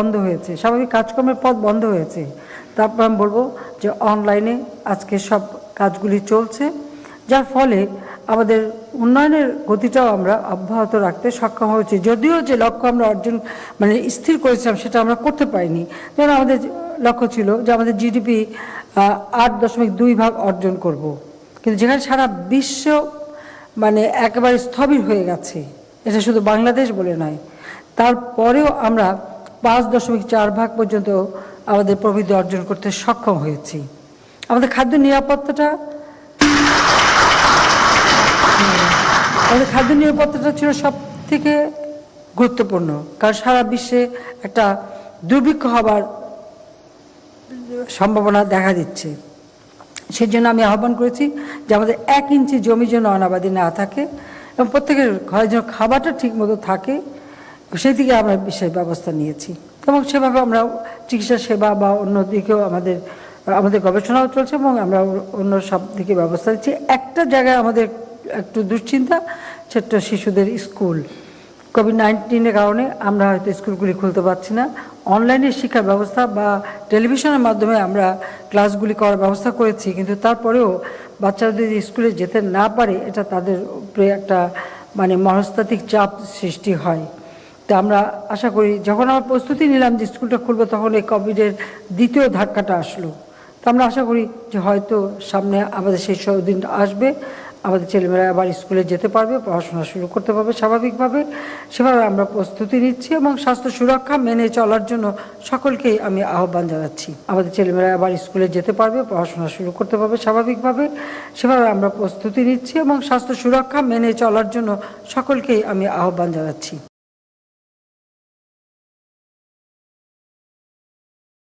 বন্ধ হয়েছে, স্বাভাবিক কাজকর্মের পথ বন্ধ হয়েছে। তারপর আমি বলবো যে অনলাইনে আজকে সব কাজগুলি চলছে, যার ফলে আমাদের উন্নয়নের গতিটাও আমরা অব্যাহত রাখতে সক্ষম হয়েছি। যদিও যে লক্ষ্য আমরা অর্জন স্থির করেছিলাম সেটা আমরা করতে পারিনি। যেমন আমাদের লক্ষ্য ছিল যে আমাদের জিডিপি 8.2% অর্জন করব, কিন্তু যেখানে সারা বিশ্ব একেবারে স্থবির হয়ে গেছে, এটা শুধু বাংলাদেশ বলে নয়, তারপরেও আমরা 5.4% পর্যন্ত আমাদের প্রবৃদ্ধি অর্জন করতে সক্ষম হয়েছি। আমাদের খাদ্য নিরাপত্তাটা ছিল সব থেকে গুরুত্বপূর্ণ, কারণ সারা বিশ্বে একটা দুর্ভিক্ষ হবার সম্ভাবনা দেখা দিচ্ছে। সেজন্য আমি আহ্বান করেছি যে আমাদের 1 ইঞ্চি জমি যেন অনাবাদি না থাকে এবং প্রত্যেকের ঘরে যেন খাবারটা ঠিক মতো থাকে, সেই দিকে আমরা বিশেষ ব্যবস্থা নিয়েছি। এবং সেভাবে আমরা চিকিৎসা সেবা বা অন্য দিকেও আমাদের গবেষণাও চলছে এবং আমরা অন্য সব দিকে ব্যবস্থা নিচ্ছি। একটা জায়গায় আমাদের একটু দুশ্চিন্তা, ছোট্ট শিশুদের স্কুল। কোভিড-19-এর কারণে আমরা হয়তো স্কুলগুলি খুলতে পারছি না। অনলাইনে শিক্ষার ব্যবস্থা বা টেলিভিশনের মাধ্যমে আমরা ক্লাসগুলি করার ব্যবস্থা করেছি, কিন্তু তারপরেও বাচ্চারা যদি স্কুলে যেতে না পারে, এটা তাদের উপরে একটা মনস্তাত্ত্বিক চাপ সৃষ্টি হয়। তা আমরা আশা করি, যখন আমরা প্রস্তুতি নিলাম যে স্কুলটা খুলবো, তখন এই কোভিডের দ্বিতীয় ধাক্কাটা আসলো। তো আমরা আশা করি যে হয়তো সামনে আমাদের সেই দিন আসবে, আমাদের ছেলেমেয়েরা আবার স্কুলে যেতে পারবে, পড়াশোনা শুরু করতে পারবে স্বাভাবিকভাবে। সেভাবে আমরা প্রস্তুতি নিচ্ছি এবং স্বাস্থ্য সুরক্ষা মেনে চলার জন্য সকলকেই আমি আহ্বান জানাচ্ছি। আমাদের ছেলেমেয়েরা আবার স্কুলে যেতে পারবে, পড়াশোনা শুরু করতে পারবে স্বাভাবিকভাবে। সেভাবে আমরা প্রস্তুতি নিচ্ছি এবং স্বাস্থ্য সুরক্ষা মেনে চলার জন্য সকলকেই আমি আহ্বান জানাচ্ছি।